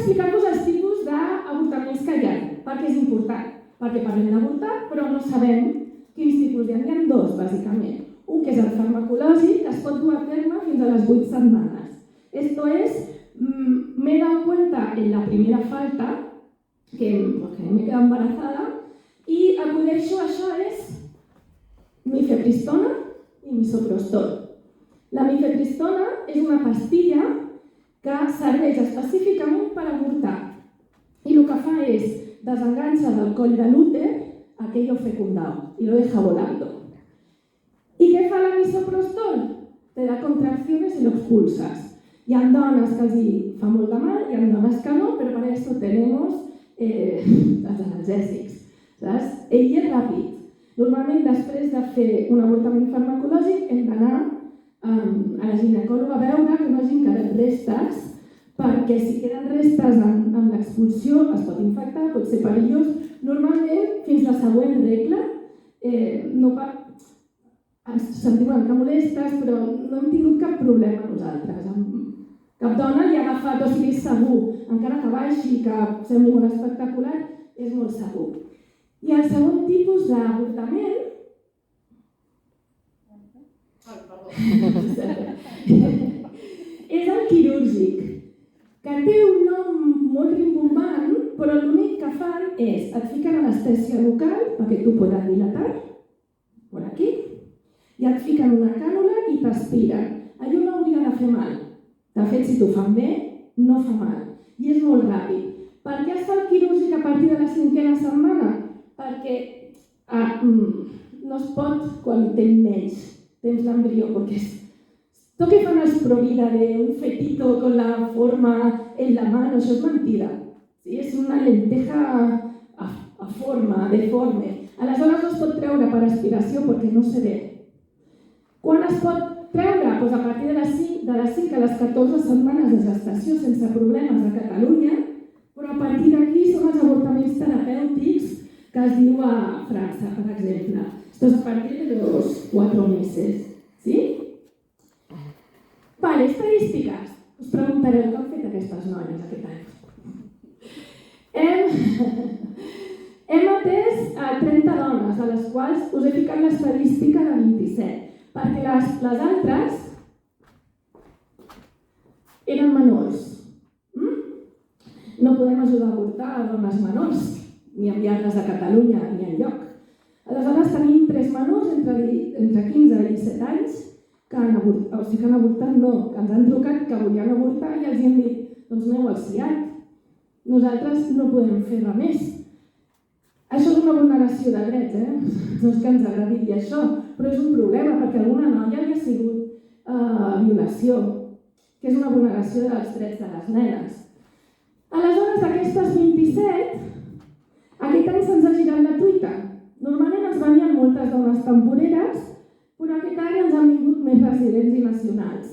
explicar-vos els tipus d'avortaments que hi ha, perquè és important. Perquè parlem d'avortar, però no sabem quins tipus hi ha. Hi ha dos, bàsicament. Un que és el farmacològic, que es pot dur a terme fins a les 8 setmanes. Esto es, me he dado cuenta en la primera falta que me he quedado embarazada y acudeixo a això és mifepristona i misoprostol. La mifepristona és una pastilla que serveix específicament per avortar i el que fa és desenganxa del coll de l'úter aquello fecundado y lo deja volando. ¿Y qué fa la misoprostol? Te da contracciones y lo expulsas. Hi ha dones que els fa molt de mal, hi ha dones que no, però per això tenemos els analgèsics. Ell és ràpid. Normalment, després de fer un avortament farmacològic, hem d'anar a la ginecòloga a veure que no hagin quedat restes, perquè si queden restes amb l'expulsió es pot infectar, pot ser perillós. Normalment, fins la següent regla, sentim una mica molestes, però no hem tingut cap problema nosaltres. Cap dona li ha agafat, o sigui, és segur, encara que baixi, que sembli molt espectacular, és molt segur. I el segon tipus d'avortament és el quirúrgic, que té un nom molt rimbombant, però l'únic que fan és et fiquen anestèsia local perquè tu puedas dilatar, per aquí, i et fiquen una cànula i t'aspiren. Allò no hauria de fer mal. De fet, si t'ho fan bé, no fa mal. I és molt ràpid. Per què es fa el quirúrgic a partir de la 5a setmana? Perquè no es pot quan tens menys temps l'embrió, perquè esto que fan els provida de un fetito con la forma en la mano, això és mentida. És una lenteja a forma, deforme. Aleshores no es pot treure per aspiració perquè no se ve. Quan es pot treure? Doncs a partir de les 5 a les 14 setmanes de gestació sense problemes a Catalunya, però a partir d'aquí són els avortaments terapèutics que es diu a França, per exemple. Esto es a partir de los 4 meses. ¿Sí? Vale, estadístiques. Us preguntareu què han fet aquestes noies aquest any. Hem atès a 30 dones, a les quals us he ficat l'estadística de 27. Perquè les altres eren menors. No podem ajudar a avortar a dones menors, ni enviar-les a Catalunya ni enlloc. Aleshores tenim 3 menors entre 15 i 17 anys que han avortat, o sigui que han avortat no, que ens han trucat que volien avortar i els hem dit, doncs aneu al CIAT. Nosaltres no podem fer res més. Això és una vulneració de drets, no és que ens agradi dir això, però és un problema perquè alguna noia hi ha sigut violació, que és una vulneració dels drets de les nenes. Aleshores, d'aquestes 27, aquest any se'ns ha girat la truita. Normalment ens venien moltes dones temporeres, però aquest any ens han vingut més residents i nacionals.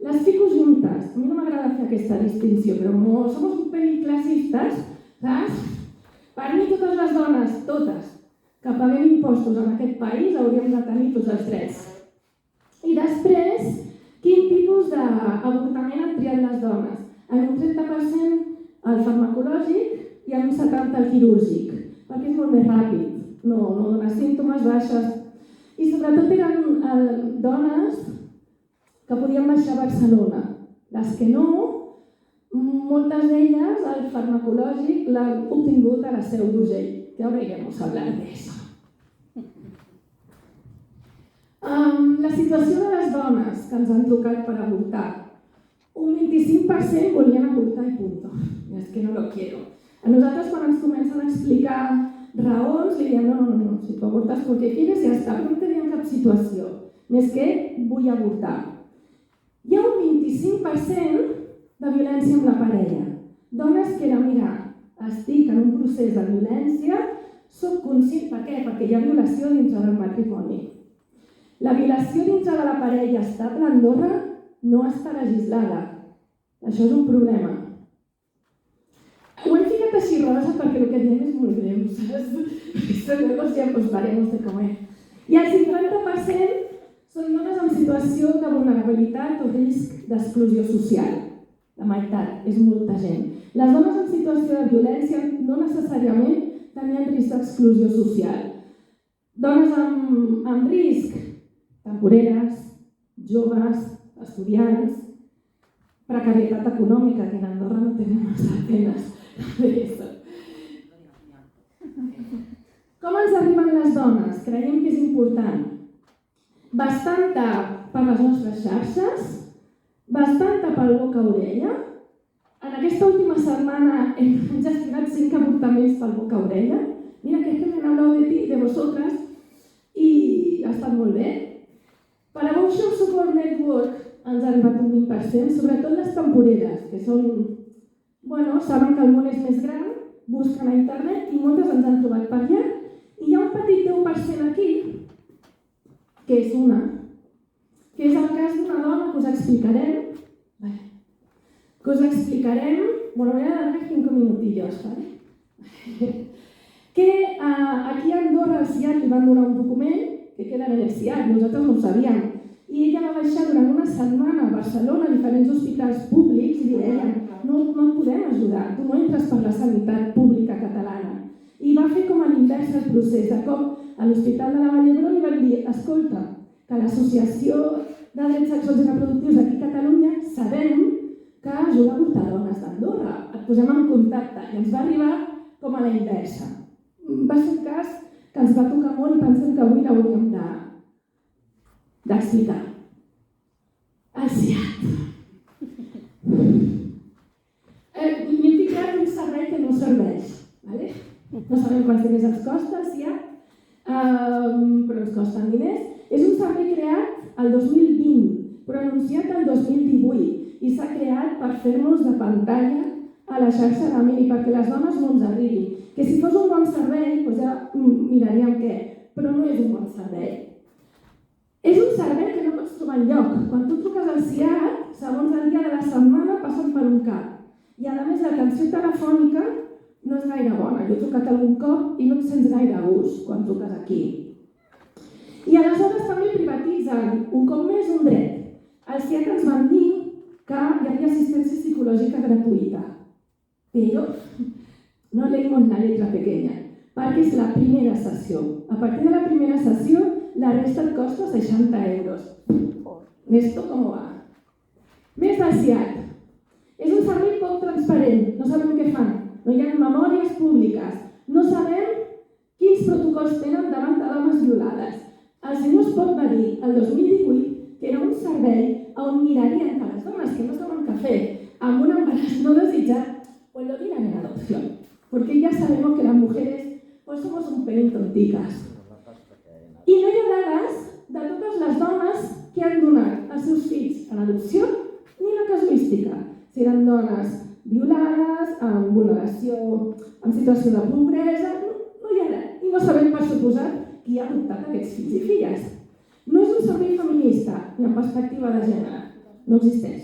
Les fico juntes. A mi no m'agrada fer aquesta distinció, però com som un pelín classistes, saps? Per mi totes les dones, totes, que paguem impostos en aquest país hauríem de tenir tots els drets. I després, quin tipus d'avortament han triat les dones? En un 30% el farmacològic i en un 70% el quirúrgic, perquè és molt més ràpid, no dona símptomes baixes. I sobretot eren dones que podien baixar a Barcelona. Les que no, moltes d'elles, el farmacològic l'han obtingut a la Seu d'Urgell, que ahora iremos a hablar de eso. La situació de les dones que ens han trucat per avortar. Un 25% volien avortar i punto. És que no lo quiero. A nosaltres quan ens comencen a explicar raons, li diem no, si tu avortes perquè quieres ja està, però no teníem cap situació. Més que vull avortar. Hi ha un 25% de violència amb la parella. Dones que eren, mira, estic en un procés de violència, soc conscient, per què? Perquè hi ha violació dintre del matrimoni. La violació dintre de la parella estable a Andorra no està legislada. Això és un problema. Ho hem ficat així rosa perquè el que diem és molt greu, saps? Luego ya pues veremos de cómo es. I el 50% són dones en situació de vulnerabilitat o risc d'exclusió social. La la meitat, és molta gent. Les dones en situació de violència no necessàriament tenien risc d'exclusió social. Dones amb risc, temporeres, joves, estudiants, precarietat econòmica, que en Andorra no tenen massa penes de això. Com ens arriben les dones? Creiem que és important. Bastanta per les nostres xarxes, bastanta pel boca-orella. En aquesta última setmana hem gestionat 5 avortaments pel boca-orella. Mira, que me han hablado de ti, de vosotras, i ha estat molt bé. Per a Abortion Support Network ens ha arribat un 20%, sobretot les temporeres, que són, saben que el món és més gran, busquen a internet i moltes ens han trobat per allà. I hi ha un petit 10% aquí, que és que és el cas d'una dona que us explicarem. Voy a darle 5 minutillos, ¿vale? Que aquí a Andorra al CIAT li van donar un document que queda en el CIAT, nosaltres no ho sabíem, i ella va baixar durant una setmana a Barcelona a diferents hospitals públics i li deien no et podem ajudar, tu no entres per la sanitat pública catalana. I va fer com a l'invers el procés. De cop, a l'Hospital de la Vall d'Hebron li van dir escolta, que l'Associació de Drets Sexuals i Reproductius d'aquí a Catalunya sabem que ajuda a avortar dones d'Andorra. Et posem en contacte. I ens va arribar com a la inversa. Va ser un cas que ens va tocar molt i pensem que avui l'hauríem d'explicar. El CIAT. M'he ficat un servei que no serveix. No sabem quants diners ens costa, però ens costen diners. És un servei creat el 2020, però anunciat el 2018 i s'ha creat per fer-nos de pantalla a la xarxa de Mini perquè les dones no ens arribin. Que si fos un bon servei, doncs ja miraríem què, però no és un bon servei. És un servei que no pots trobar enlloc. Quan tu truques al CIAT, segons el dia de la setmana, passen per un cap. I a més l'atenció telefònica no és gaire bona. Jo he trucat algun cop i no et sents gaire a gust quan truques aquí. I aleshores també privatitzen un cop més un dret. El CIAT ens van dir que hi havia assistència psicològica gratuïta. Però no leímos la letra pequeña, perquè és la primera sessió. A partir de la primera sessió, la resta et costa 60 euros. ¿Esto cómo va? Més del CIAT. És un servei poc transparent, no sabem què fan. No hi ha memòries públiques, no sabem quins protocols tenen davant de dones violades. El senyor Espot va dir el 2018 que era un servei on mirarien que les dones que no saben què fer amb un embaràs no desitjat, pues lo tiran en adopción. Porque ya sabemos que las mujeres pues somos un pelín tonticas. I no hi ha dades de totes les dones que han donat els seus fills en adopció ni la casuística. Si eren dones violades, amb vulneració, en situació de pobresa, no hi ha res. I no sabem per suposat qui ha adoptat aquests fills i filles. No és un servei feminista, ni en perspectiva de gènere. No existeix.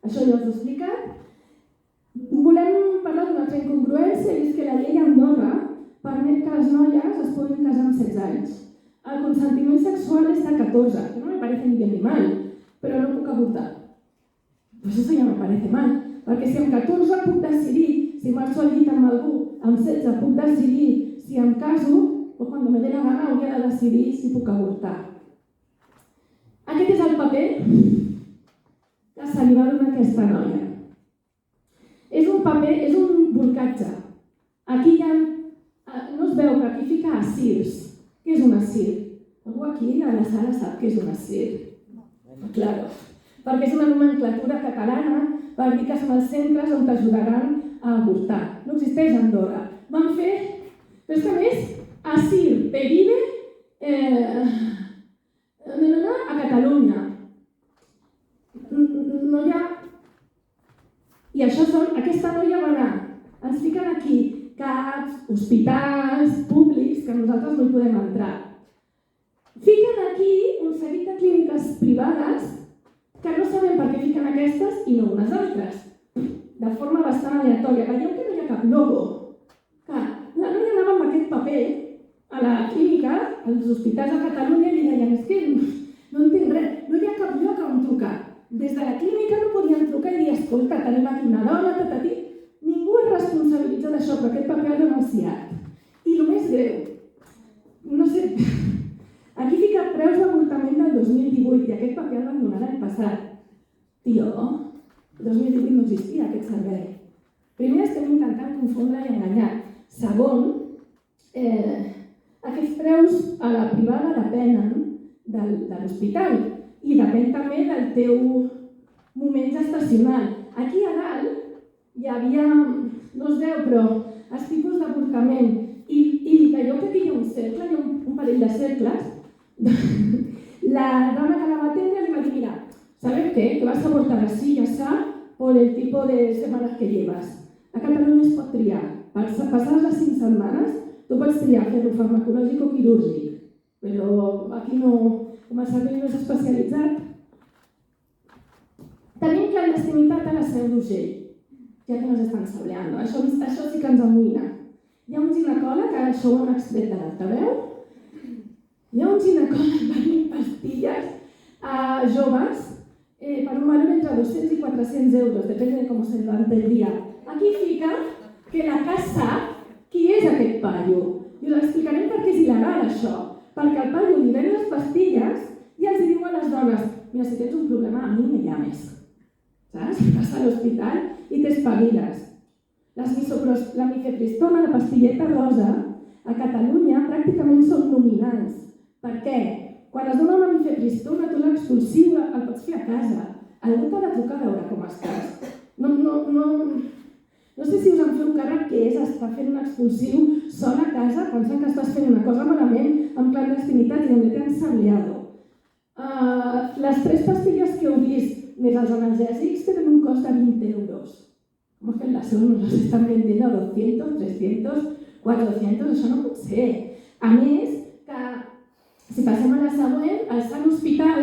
Això ja us ho he explicat. Volem parlar d'una altra incongruència i és que la llei a Andorra permet que les noies es puguin casar amb 16 anys. El consentiment sexual és de 14, que no me parece ni bien ni mal, però no puc avortar. Pues eso ja me parece mal, perquè si amb 14 puc decidir si marxo al llit amb algú, amb 16 puc decidir si em caso, o quan me dé la gana hauria de decidir si puc avortar. Aquest és el paper que se li va donar a aquesta noia. És un paper, és un bolcatge. Aquí hi ha, no es veu, però aquí fica ASIRS. Què és un ASIR? Algú aquí a la sala sap què és un ASIR? Claro. Perquè és una nomenclatura catalana per dir que són els centres on t'ajudaran a avortar. No existeix a Andorra. Van fer, però és que a més, ASIR, PERIBE, a Catalunya. No hi ha... I això són, aquesta noia va anar. Ens fiquen aquí CAPs, hospitals públics, que nosaltres no hi podem entrar. Fiquen aquí un seguit de clíniques privades que no sabem per què fiquen aquestes i no unes altres, de forma bastant aleatòria. Veieu que no hi ha cap logo. Clar, la noia anava amb aquest paper a la clínica, als hospitals de Catalunya, i li deien, és que no entenc res, no hi ha cap lloc on trucar. Des de la clínica no podien trucar i dir, escolta, tenim aquí una dona, tatatí. Ningú es responsabilitza d'això, però aquest paper ha denunciat. I el més greu, no sé, aquí fica preus d'avortament del 2018 i aquest paper el van donar l'any passat. Tio, el 2018 no existia aquest servei. Primer estem intentant confondre i enganyar. Segon, aquests preus a la privada depenen de l'hospital i depèn també del teu moment gestacional. Aquí a dalt hi havia, no es veu, però els tipus d'avortament i d'allò que aquí hi ha un cercle, hi ha un parell de cercles, la dona que la va atendre li va dir, mira, ¿sabes qué? Que vas a abortar así y así por el tipo de semanas que llevas. A Catalunya es pot triar. Passades les 5 setmanes, tu pots triar fer-ho farmacològic o quirúrgic, però aquí no, com a servei no és especialitzat. Tenim clandestinitat a la Seu d'Urgell, ja que nos estan sableant. Això sí que ens amoïna. Hi ha un ginecòleg, que això ho hem extret de l'altaveu, hi ha un ginecòleg venint pastilles a joves per un valor entre 200 i 400 euros, depèn de com se levanta el dia. Aquí fica que la casa, qui és aquest paio? I us explicarem per què és il·legal això. Perquè el paio li ven les pastilles i els diu a les dones, mira, si tens un problema, a mi me llames. Saps? Vas a l'hospital i t'espaviles. La mifepristona, la pastilleta rosa, a Catalunya pràcticament són nominals. Per què? Quan es dona una mifepristona, tu l'expulsiu el pots fer a casa. Algú t'ha de trucar a veure com estàs. No sé si us en feu càrrec que és estar fent un expulsiu sol a casa pensant que estàs fent una cosa malament amb clandestinitat i on te han sableado. Les 3 pastilles que heu vist més els analgèsics tenen un cost de 20 euros. Com que en la SEU nos estan vendiendo a 200, 300, 400, això no pot ser. A més, que si passem a la següent, al Sant Hospital,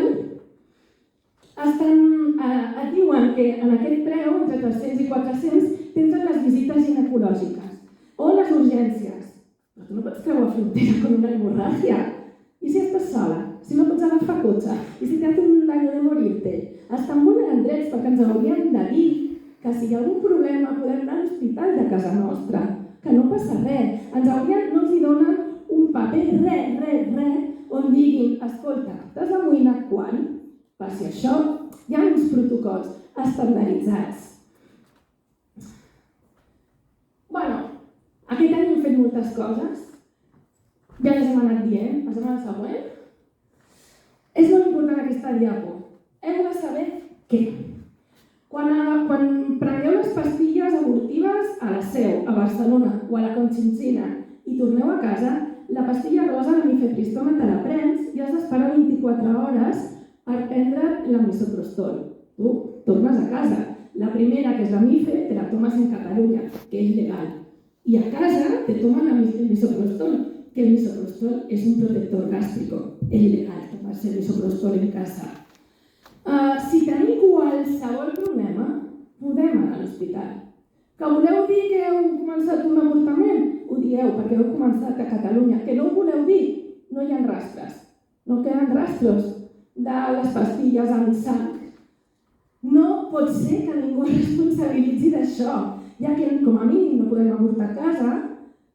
et diuen que en aquest preu, entre 300 i 400, tens les visites ginecològiques o les urgències. Però tu no pots creuar frontera con una hemorràgia. I si estàs sola? Si no pots agafar cotxe? I si te hace un daño de morir-te? Estan vulnerant drets perquè ens haurien de dir que si hi ha algun problema podem anar a l'hospital de casa nostra, que no passa res. No els donen un paper, res, on diguin, escolta, t'has d'amoïnar quan? Per si això hi ha uns protocols estandarditzats. Bueno, aquest any hem fet moltes coses, ja les hem anat dient, passem a la següent. És molt important aquesta diapo. Heu de saber què. Quan prengueu les pastilles abortives a la Seu, a Barcelona o a la Conchinchina i torneu a casa, la pastilla rosa, la mifepristona, te la prens i has d'esperar 24 hores per prendre la misoprostol. Tu tornes a casa. La primera, que és la mife, te la tomes en Catalunya, que és legal. I a casa te toman el misoprostol, que el misoprostol és un protector gástrico. És legal tomarse el misoprostol en casa. Si tenim qualsevol problema, podem anar a l'hospital. Que voleu dir que heu començat un avortament? Ho dieu, perquè heu començat a Catalunya. Que no ho voleu dir? No hi ha rastres. No queden rastros de les pastilles en sang. No pot ser que ningú es responsabilitzi d'això, ja que com a mínim no podem avortar a casa,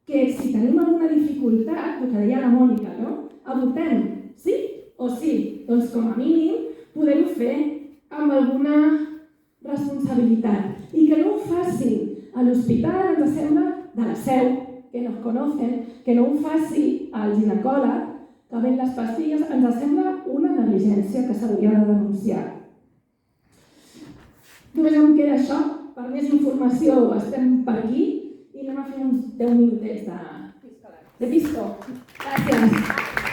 que si tenim alguna dificultat, el que deia la Mònica, no? Avortem, sí o sí? Doncs com a mínim podem fer amb alguna responsabilitat. I que no ho facin a l'hospital, ens sembla, de la Seu, que nos conocen, que no ho faci al ginecòleg, que ven les pastilles, ens sembla una negligència que s'hauria de denunciar. Només em queda això. Per més informació estem per aquí i anem a fer uns 10 minutets de pisco. Gràcies.